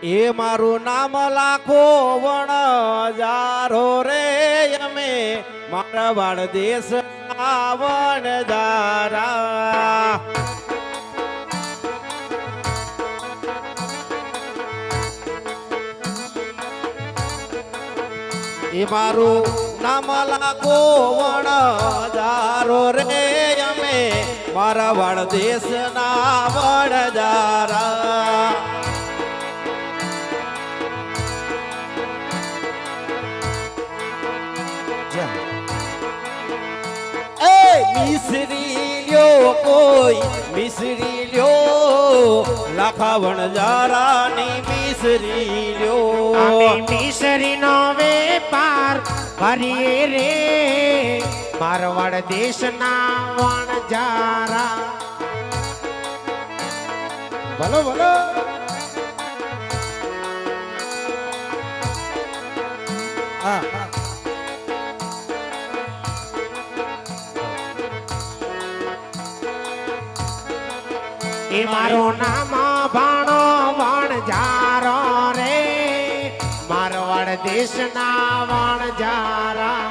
એ મારું નામ લાખો વણ જારો રે અમે મારવાડ દેશ વણ જારા. એ મારું નામ લાખો વણ જારો રે અમે મારવાડ દેશ વણ જારા. મિસરી લ્યો કોઈ મિસરી લ્યો લાખાવણ જારાની મિસરી લ્યો. અમે મિસરી નો વેપાર કરીએ રે મારવાડ દેશના વણજારા. ભલો ભલો. હા એ મારું નામ ભાણો વણજારો રે મારવાડ દેશના વણજારા.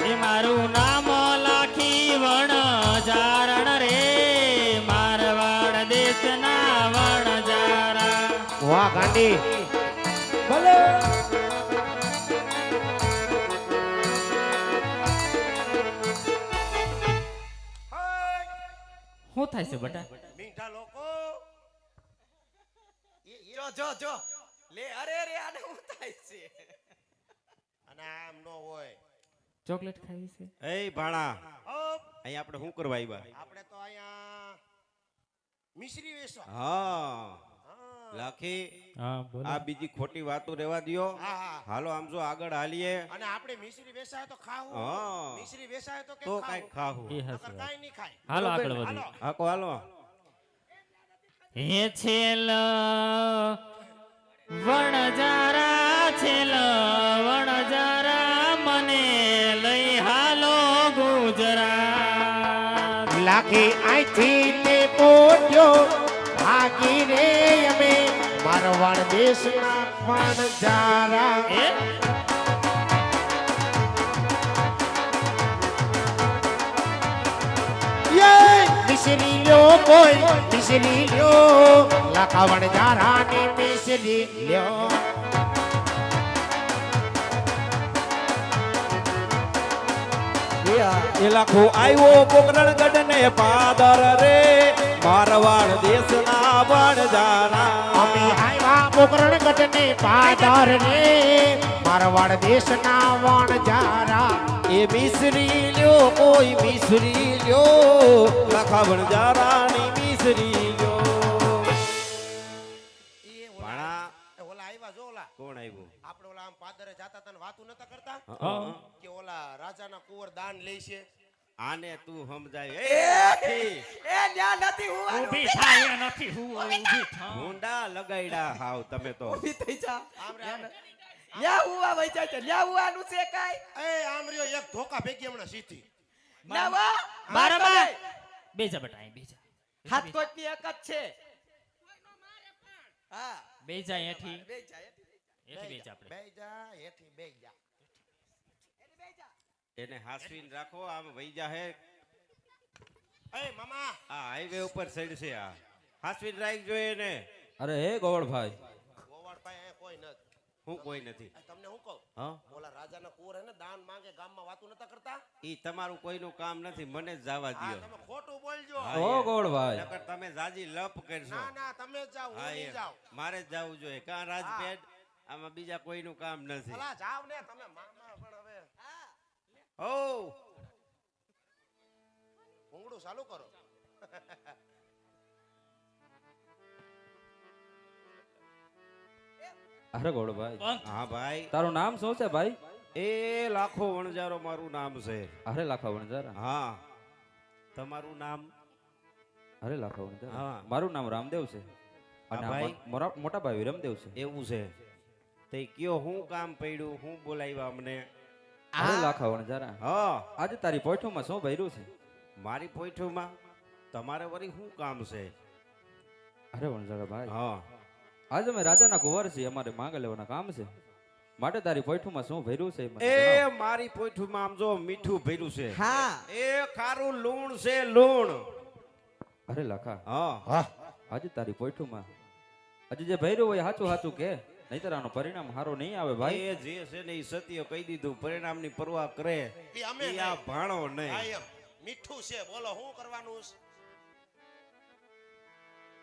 એ મારું નામ લાખી વણ જારણ રે મારવાડ દેશના વણ જારા. વાહ ગાંડી. ભલે. શું થાય છે બટા? મીઠા લોકો જો જો જો લે અરે રે આને હું થાય છે અને આમ નો હોય. ચોકલેટ ખાવી છે? એ ભાણા ઓપ, અહીં આપણે શું કરવા આવ્યા? આપણે તો અહીંયા મિશ્રી વેચવા. હા હા. લાખી હા બોલો. આ બીજી ખોટી વાતો રહેવા દ્યો. હા, હા. હાલો આમ જો આગળ હાલીએ અને આપણે મિશ્રી વેચાય તો ખાવું. હા. મિશ્રી વેચાય તો કે તો ખાવું. કઈક ખાવું. એ નકર હશે. કાંઈ નહીં ખાય. હાલો આગળ હાલો. વધી. હાકો હાલો. હે છેલ વણજારા છેલ વણજારા મને લઈ હાલો ગુજરાત. લાખી આઈથી તે પોટ્યો ભાગી રે અમે મારવાડ દેશના વણજારા. એ મિશ્રી લ્યો કોઈ મિશ્રી લ્યો લાખા વણજારાની મિશ્રી લ્યો. એ લાખો આવ્યો પોકરણગઢ ને પાદર રે મારવાડ દેશના વણજારા. અમે આવ્યા પોકરણ ગઢને પાદર રે મારવાડ દેશના વણજારા. એ મિસરી લ્યો કોઈ મિસરી લ્યો લાખા વણજારાની મિસરી લ્યો. એ ભાણા ઓલા આવ્યા જો ઓલા કોણ આવ્યું? આપણે ઓલા આમ પાદરે જાતા તને વાતું નતા કરતા હા. કે ઓલા રાજાના કુંવર દાન લે છે. આને તું સમજાય. એ લાખી, એ ન્યા નથી હું ઊભી થાય એ નથી હું ઊભી થા. ભૂંડા લગાડ્યા હાવ તમે તો. થઈ જા આમ રે લ્યા હુવા વઈ જાય છે લ્યા હુવાનું છે કાઈ. એ આમ રહ્યો એક ધોકા ભેગી હમણાં સીધી ના વા મારામાં બેજા બેટા અહીં બેજા. હાથ કોટની એક જ છે. હા બેજા એઠી બે જા એઠી બેજા આપણે. બે જા હેઠી બે જા એને હાસવીને રાખો આમ વઈ જાહે. એ મામા આ હાઈવે ઉપર સાઈડ છે આ. હાસવીને રાખ જોઈએ ને. અરે હે ગોવળભાઈ, ગોવાળ પાસે કોઈ નથી. હું કોઈ નથી. તમને હું કહું હા ઓલા રાજાના કુંવર હે ને દાન માંગે ગામમાં વાતું નતા કરતા. ઈ તમારું કોઈનું કામ નથી, મને જ જવા હા દ્યો. તમે ખોટું બોલજો. હા, ઓ ગોવળભાઈ, નકર તમે જાજી લપ કરશો. ના ના તમે જ જાઓ હું હા, નહીં એમ. જાઉં. મારે જ જવું જોઈએ. કાં રાજપેટ આમાં બીજા કોઈનું કામ નથી. અલા જાવ ને તમે મામા પણ હવે ઓ ભૂંગળું ચાલુ કરો. અરે ગોવળભાઈ, હા ભાઈ. તારું નામ શું છે ભાઈ? એ લાખો વણજારો મારું નામ છે. અરે લાખા વણજારા. હા તમારું નામ? અરે લાખા વણજારા. હા. મારું નામ રામદેવ છે અને હા ભાઈ. મોટા ભાઈ વિરમદેવ છે. એવું છે તે કયો હું કામ પડ્યું, હું બોલાવ્યા અમને? અરે લાખા વણજારા હા આજે તારી પોઠુંમાં શું ભર્યું છે? મારી પોઈઠુમાં તમારે વળી શું કામ છે? અરે વણજારા ભાઈ, હા આજે અમે રાજાના કુંવર છીએ, અમારે માંગ લેવાના કામ છે, માટે તારી પોઠુંમાં શું ભર્યું છે મને એ જણાવ. મારી પોઈઠુમાં આમ જો મીઠું ભર્યું છે. હા એ ખારું લૂણ છે લૂણ. અરે લાખા, હા આજે તારી પોઠુંમાં આજે જે ભર્યું હોય સાચું સાચું કે, નહીતર આનું પરિણામ સારું નહીં આવે ભાઈ. એ જે છે ને એ સત્ય કહી દીધું, પરિણામની પરવા કરે ઈ અમે ઈ આ નહીં. ભાણો હા, નહીં. એમ. મીઠું છે બોલો શું કરવાનું છે?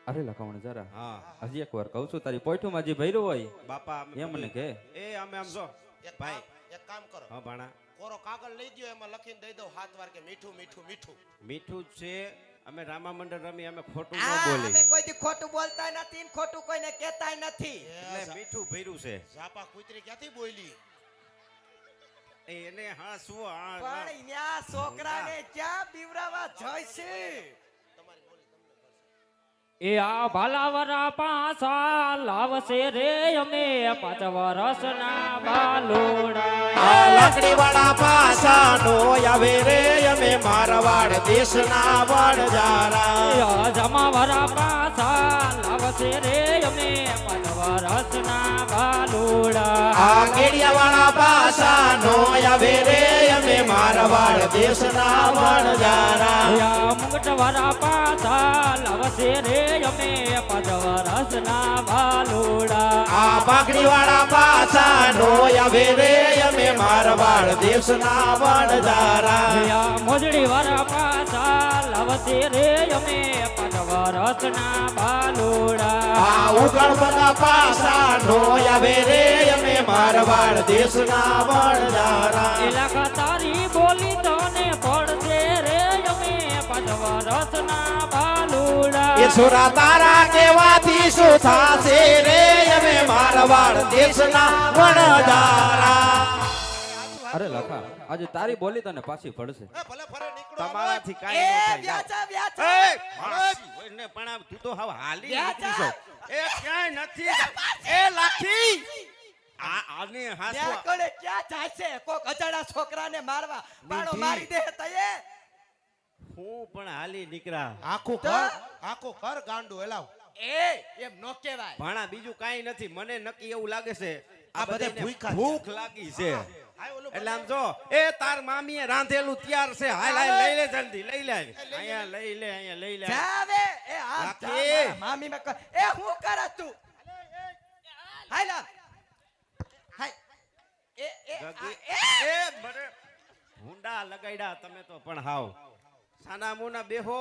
અરે લાખા વણજારા, હા હજી એક વાર કહું છું, તારી પોઠુંમાં જે ભર્યું હોય બાપા અમે એ મને બધું- કે. એ અમે આમ જો એક ભાઈ. એક કામ કરો, હા ભાણા, કોરો કાગળ લઈ ગયો, એમાં લખીને દઈ દો 7 વાર કે મીઠું મીઠું મીઠું. મીઠું જ છે. અમે રામા મંડળ રમી, અમે ખોટું ન આ બોલી. અમે કોઈ દી ખોટું બોલતા નથી ને ખોટું કોઈને કહેતાય નથી. એટલે મીઠું ભર્યું છે. ઝાપા કૂતરી ક્યાંથી બોલી? એને હાસવું આ પણ ન્યા છોકરાને ક્યાં બીવરાવા જાય છે? એ આ ભાલાવરા પાછા લાવશે રે અમે 5 વર્ષના બાલોડા. લાકડી વાળા પાસાનો આવે રે અમે મારવાડ દેશના વણજારા. જમાવરા પાછા લાવશે રે અમે 5 વર્ષના બાલોડા. આ કેડિયા વાળા પાસાનો આવે રે અમે મારવાડ દેશના વણજારા. મુગટવાળા પાછા લાવશે રે અમે 5 વર્ષના બાલોડા. આ પાઘડી વાળા પાસાનો આવે રે અમે મારવાડ દેશના વણજારા. મોજડી વાળા પાછા લાવશે રે અમે 5 વર્ષના બાલોડા. આ ઉગણ બધા પાસાનો આવે રે અમે મારવાડ દેશના વણજારા. એલાકા તારી બોલી તને પડશે રે અમે 5 વર્ષના બાલોડા. એ છોરા તારા કેવાથી શું થાશે રે અમે મારવાડ દેશના વણજારા. અરે લાખા, આજે તારી બોલી તને પાછી પડશે. એ ભલે ફરે નીકળો તમારાથી એ કાંઈ ન થાય. વ્યાચા જાઓ. વ્યાચા. એ, માસી હોય ને પણ આમ તું તો હાવ હાલી નીકળી છો. એ ક્યાંય નથી. એ લાખી આને ન્યા હાસવા. કોણે ક્યાં જાય છે? કોક અજાણા છોકરાને મારવા બાણો મારી દે તયે. હું પણ હાલી નીકળ્યા. આખું ઘર ગાંડું એલાવ. એ એમ નો કહેવાય. ભાણા બીજું કાંઈ નથી. મને નક્કી એવું લાગે છે આ બધે બધાયને ભૂખ્યા છે. ભૂખ લાગી છે. હાય ઓલું એટલે આમ જો એ તાર મામીએ રાંધેલું તૈયાર છે. હાલ હાલ લઈ લે જલ્દી લઈ લે. અહીંયા લઈ લે અહીંયા લઈ લે. જાવે એ આ રાખી. મામી મે એ હું કરસ તું? હાલ હાલ. હાય ગગી. એ બરે ભૂંડા લગાડ્યા તમે તો પણ હાવ સાના મુના બેહો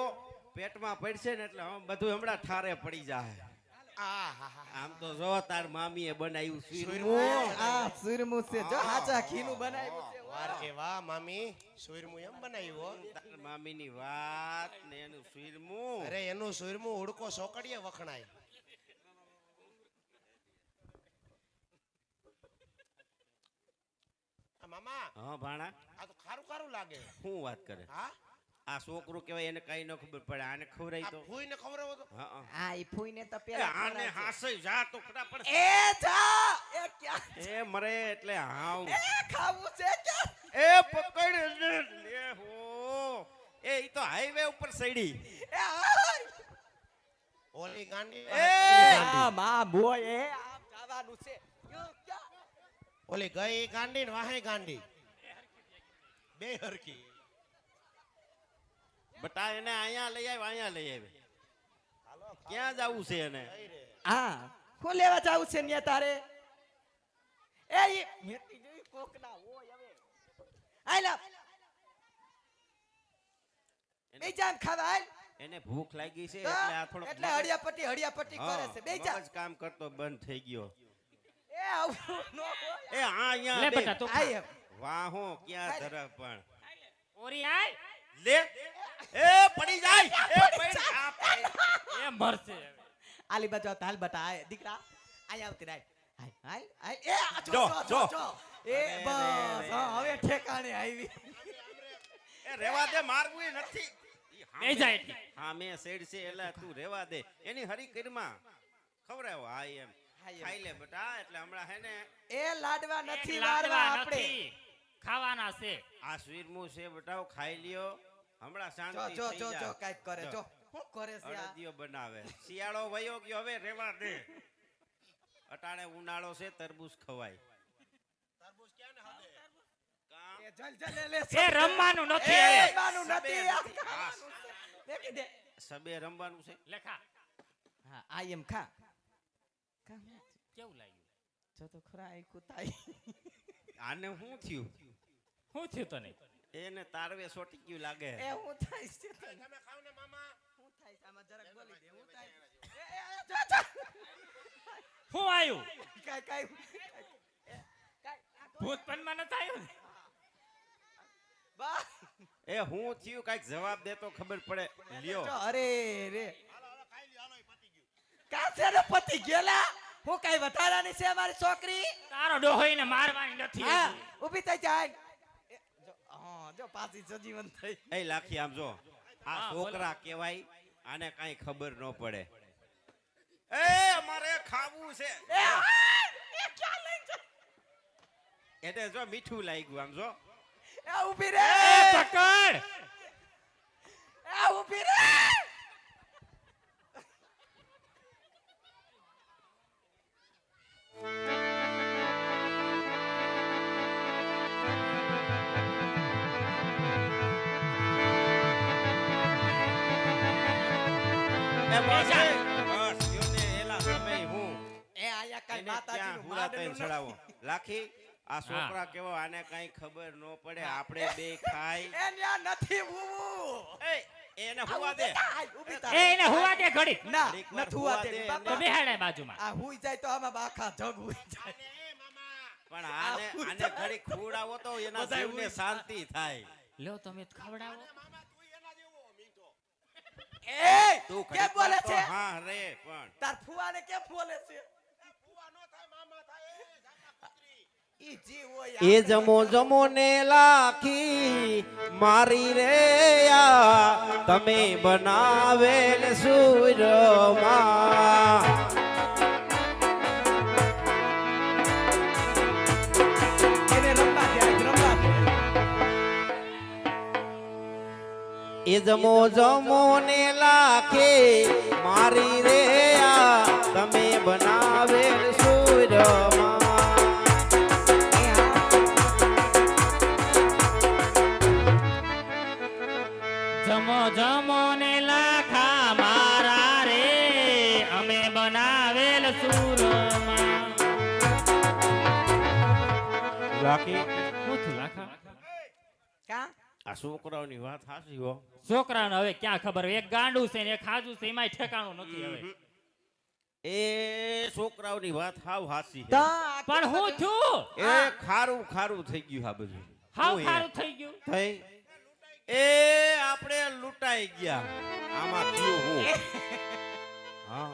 પેટમાં પડશે ને એટલે બધું હમણાં ઠારે પડી જાય. આમ તો જો તાર મામીએ બનાવ્યું શીરમું. આ સુરમુ છે જો હાચા ઘીનું બનાવ્યું છે. વાર કે વાહ મામી સુરમું એમ બનાવ્યું હો. તાર મામીની વાત ને એનું શીરમું. અરે એનું સુરમું ઉડકો સોકડીએ વખણાય. આ મામા હા ભાણા આ તો ખારું ખારું લાગે. શું વાત કરે? હા આ છોકરું કહેવાય એને કઈ ન ખબર પડે. આને ખવરાય આ તો ફૂઈને ખવડાવો તો. હા હા. આ ઈ ફૂઈને તો એ પેલા આને ખવડાવશે. હાસે જા તો ખરા પણ એ જા એ ક્યાં એ મરે એટલે હાવ એ ખાવું છે ક્યાં? એ પકડ લે હો. એ ઈ તો હાઈવે ઉપર સડી. એ આય. ઓલી ગાંડી આ માં બોય એ આમ જવાનું છે. યો ક્યાં? ઓલી ગઈ ગાંડી ને વાહે ગાંડી બે હરકી. બટા એને અહીંયા લઈ આવ અહીંયા લઈ આવે. ક્યાં જવું છે એને? હા હું લેવા જાવું છે ન્યા તારે? એ ઈ નેતી જોઈ કોકના હોય હવે. આયલા બે જાન ખાવા હાલ. એને ભૂખ લાગી છે તો એટલે આ થોડો એટલે હડિયાપટ્ટી કરે છે. બે જા. કામ કરતો બંધ થઈ ગયો. એ આવું નો હોય. એ આ અહીંયા લે બે. બેટા તું આય એમ. વાહો ક્યાં ધરે પણ ઓરી આય લે. એ પડી જાય. એ પડી આ પડી. એ મરશે. આલી બાજુ આવતા હાલ બટા આય દીકરા આય આવતી રાય. હાય હાય હાય એ આ જો, જો જો. એ બસ હા, હવે ઠેકાણે આવી. એ રેવા દે મારવું ય નથી. ઈ બે જાય એટલી. હા મેં સેડ છે એટલે તું રેવા દે. એની હરી કરમાં ખવરાવો. હા એમ હા, એમ. ખાઈ લે બેટા. એટલે હમણાં હે ને એ લાડવા નથી લાડવા વારવા આપણે. નથી. ખાવાના છે આ સ્વીરમું છે બટાવ ખાઈ લ્યો હમણાં શાંતિ જો થઈ જો જો જાય. કાઈક કરે જો શું કરે છે આ અડદિયો બનાવે શિયાળો વયો ગયો હવે રેવા દે અટાણે ઉનાળો છે તરબૂચ ખવાય કાં? એ જલ જલ લે એ રમવાનું નથી એ હવે. રમવાનું નથી આ હા. ખાવાનું છે. દેખી દે સબે રમવાનું છે લેખા હા આઈ એમ ખા ખા કેવું લાગ્યું જો તો ખરા આ કુતાઈ આને શું થયું શું થયું તને એને તારવે સોટી ગયું લાગે એ હું થાય છે તમે ખાવ ને મામા હું થાય છે આમાં જરાક બોલી દે હું થાય એ જો જો શું આવ્યું કાઈ કાઈ ભૂત પનમાં ન આવ્યું બા એ હું થયું કાંઈક જવાબ દે તો ખબર પડે લ્યો જો અરે રે કાસે ને પતિ ગેલા હું કઈ વધારાની છે અમારી છોકરી તારો ડોહોઈને મારવાની નથી હા હજી. ઊભી થઈ જાય એ, જો હા જો પાછી સજીવન થઈ એ લાખી આમ જો આ હા, છોકરા કહેવાય આને કાંઈ ખબર ન પડે એ અમારે ખાવું છે એ આ, એ ક્યાં લઈ જાય એટલે જો મીઠું લાગ્યું આમ જો એ ઊભી રે એ પકડ એ ઊભી રે એ બસ એ, બસ યો ને એલા તમે હું એ આયા કઈ એને ક્યાં માતાજીનું હુરા તઈને માંડલું ચડાવો નથી. લાખી આ છોકરા કેવો આને કાંઈ ખબર ન પડે આપણે બે ખાઈ એ ન્યા નથી ઊવું એ એને હુવા દે ઊભી એ થાય એને હુવા દે ઘડી ના ઘડીક વાર નથી હુવા હુવા દે દે, બાપા. તો બેહાડે બાજુમાં આ હુઈ જાય તો આમાં બાખા જગ હુઈ જાય પણ આને ઘડી ખવડાવો તો એના બધાય જીવને હુઈ શાંતિ થાય લ્યો તમે ખવડાવો એ તું કેમ ઘડીક બોલે વાર તો છે હા રે પણ તાર ફુવાને કેમ બોલે છે ઈ જી હોય એ જમો જમો ને લાખી મારી રે આ તમે બનાવેલ સૂરમાં એને રમવા દે આજ રમવા દે એ જમો જમો ને લાખે મારી રે આ તમે બનાવેલ સૂરમાં જમો જમો ને લાખા મારા રે અમે બનાવેલ સુરમાં લાખી શું થયું લાખા કા આ છોકરાઓની વાત હાચી હો છોકરાને હવે ક્યાં ખબર એક ગાંડું છે ને એક ખાજું છે એમાંય ઠેકાણું નથી હવે એ છોકરાઓની વાત હાવ હાચી છે તા પણ હું છું એ ખારું ખારું થઈ ગયું આ બધું હાવ હું એ? ખારું થઈ ગયું થઈ એ આપણે લૂંટાઈ ગયા આમાં થયું હું હા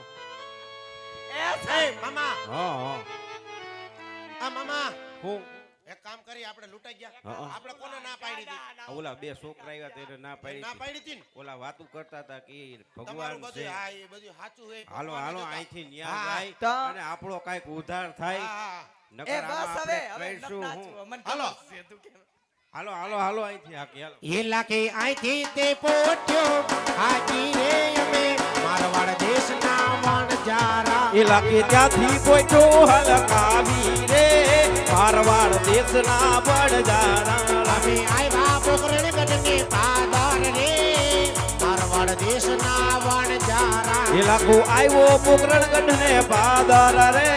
એ એ મામા હા હા આ મામા હું એક કામ કરી આપણે લૂંટાઈ ગયા હા. આપણે કોને ના પાડી હતી આ ઓલા બે છોકરા આવ્યા તેને ના પાડી ના હતી. પાડી હતી ને ઓલા વાતું કરતા હતા કે તમારું ભગવાન છે બધું હા એ બધું સાચું છે હાલો ભગવાન હાલો જતા. અહીંથી ન્યા હા. જાય તો? અને આપણો કાંઈક ઉધાર થાય હા, હા. નકર એ આમાં બસ આપણે હવે હવે કહીશું હું. નકનાચું મને હાલો. ખબર છે તું કેમ હાલો હાલો હાલો અહીંથી હાકી હાલો એ લાખે અહીંથી તે પોટ્યો હાજી રે અમે મારવાડ દેશના વણજારા એ લાખે ત્યાંથી પોટ્યો હલકાવી રે મારવાડ દેશના વણજારા અમે આવ્યા પોકરણ ગઢને પાદર રે મારવાડ દેશના વણજારા એ લાખો આવ્યો પોકરણ ગઢને પાદર રે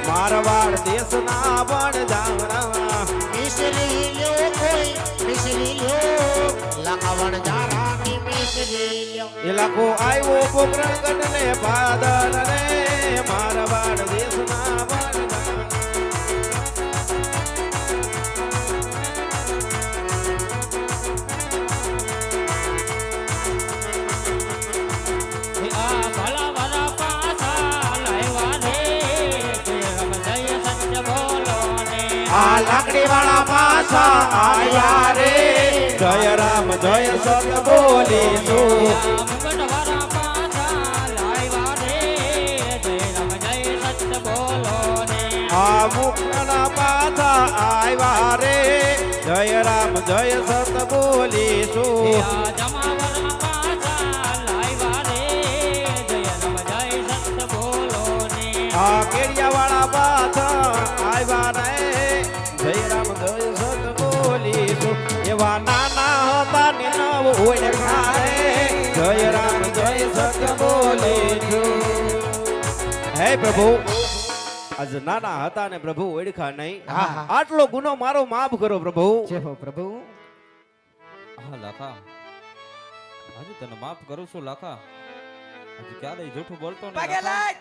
મારવાડ દેશના વણજારા મિસરી લ્યો કોઈ મિસરી લ્યો લાવણ જારાની મિસરી લ્યો એ લાખો આવ્યો પોકરણ ગઢને પાદર રે મારવાડ દેશના વણજારા આ ભલા ભલા પાછા લાવ્યા રે કેમ જય સત્ય બોલો ને આ લાકડી વાળા પાછા આયા રે જય રામ જય સત બોલીશું મુગટવાળા પાછા લાવ્યા રે જય રામ જય સત્ય બોલો ને આ મુખના પાછા આવ્યા રે જય જય રામ જય સત એ બોલીશું આ જમાવરના પાછા લાવ્યા રે જય રામ જય સત બોલો ને આ કેડિયાવાળા પાછા આવ્યા રે જય રામ જય સત બોલીશું એવા નાના હતા ને નવ હોય ખારે જય રામ જય સત બોલીશું હે પ્રભુ આજ નાના હતા ને પ્રભુ ઓળખા નહીં આટલો ગુનો મારો માફ કરો પ્રભુ જય હો પ્રભુ હા લાખા આજે તને માફ કરું છું લાખા આજે ક્યારેય જૂઠું બોલતો નહીં પગે લાખા. લાગ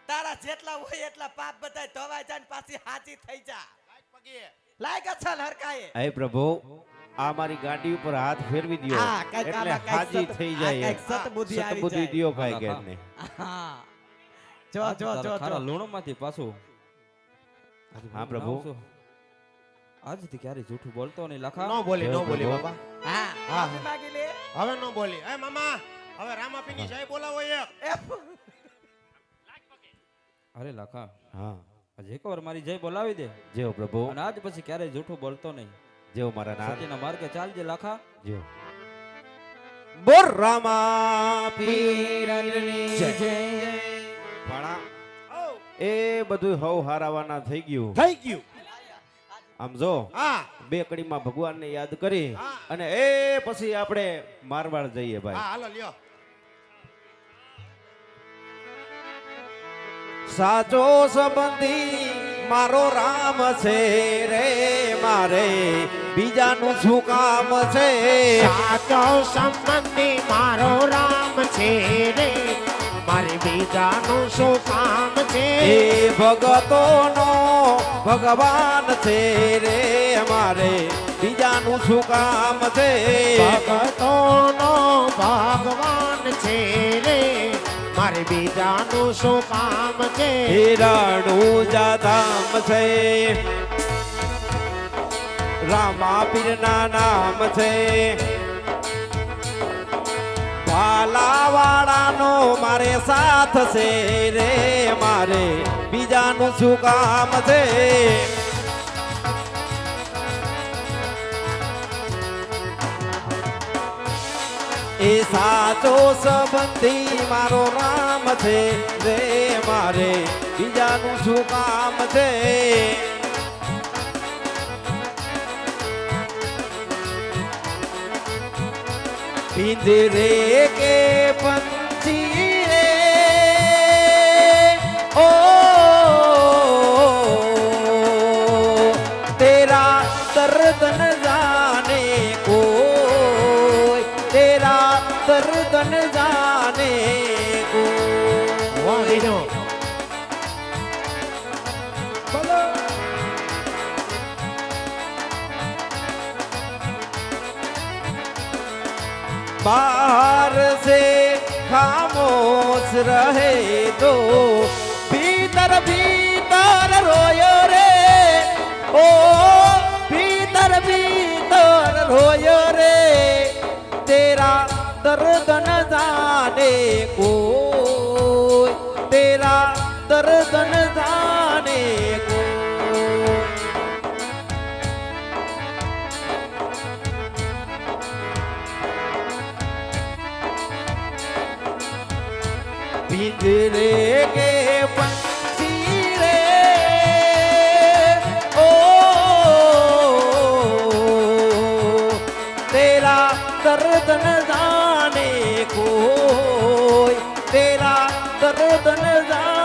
તારા જેટલા હોય એટલા પાપ બધાય ધોવાઈ જાય ને પાછી હાજી થઈ જા લાગ અસલ હરકાએ હે પ્રભુ આ મારી ગાડી ઉપર હાથ ફેરવી દ્યો હા, કાંઈક એટલે આમાં કાંઈક હાજી સત- થઈ આ જાય કાંઈક સતબુદ્ધિ આવી સતબુદ્ધિ જાય. દ્યો કાંઈ હા, ઘેરને. હા જો જો તારા જો ખારા જો લૂણોમાંથી પાછું આજે હા, હું પ્રભુ. નામ છું. આજથી ક્યારેય જૂઠું બોલતો નહીં લાખા ન બોલી ન જય બોલી પ્રભુ. બાબા હા હા. માફી માગી લે હવે ન બોલી એ મામા હવે રામાપીની જય બોલાવો એક એ અરે લાખા હા આજે એકવાર મારી જય બોલાવી દે જેવો પ્રભુ અને આજ પછી ક્યારેય જૂઠું બોલતો નહીં જેવો મારા નાથ સતીના માર્ગે ચાલજે લાખા જેવો બોર રામા પીરની જય ભણા એ બધું હવ હારાવાના થઈ ગયું થઈ ગયું આમ જો હા બે કડીમાં ભગવાનને યાદ કરી હા. અને એ પછી આપણે મારવાડ જઈએ હા ભાઈ હાલો લ્યો સાચો સંબંધી મારો રામ છે રે મારે બીજાનું શું કામ છે સાચો સંબંધી મારો રામ છે રે મારે બીજાનું શું કામ છે એ ભગતોનો ભગવાન છે રે મારે બીજાનું શું કામ છે ભગતોનો ભગવાન છે રે મારે બીજાનું શું કામ છે હિરણુજા ધામ છે રામા પીરના નામ છે ભાલાવાળાનો મારે સાથ છે રે મારે બીજાનું શું કામ છે એ સાચો સંબંધી મારો રામ છે રે મારે બીજાનું શું કામ છે પિંજરે કે પંછી રે ओ तेरा दर्द न जाने कोई तेरा दर्द न जाने को વાણીનો बाहर से खामोश रहे तो भीतर भीतर रोयो रे ओ भीतर भीतर रोयो रे तेरा दर्द न जाने कोई तेरा दर्द न जाने को पिंजरे के पंछी रे ओ तेरा दर्द न जाने कोई तेरा दर्द न जाने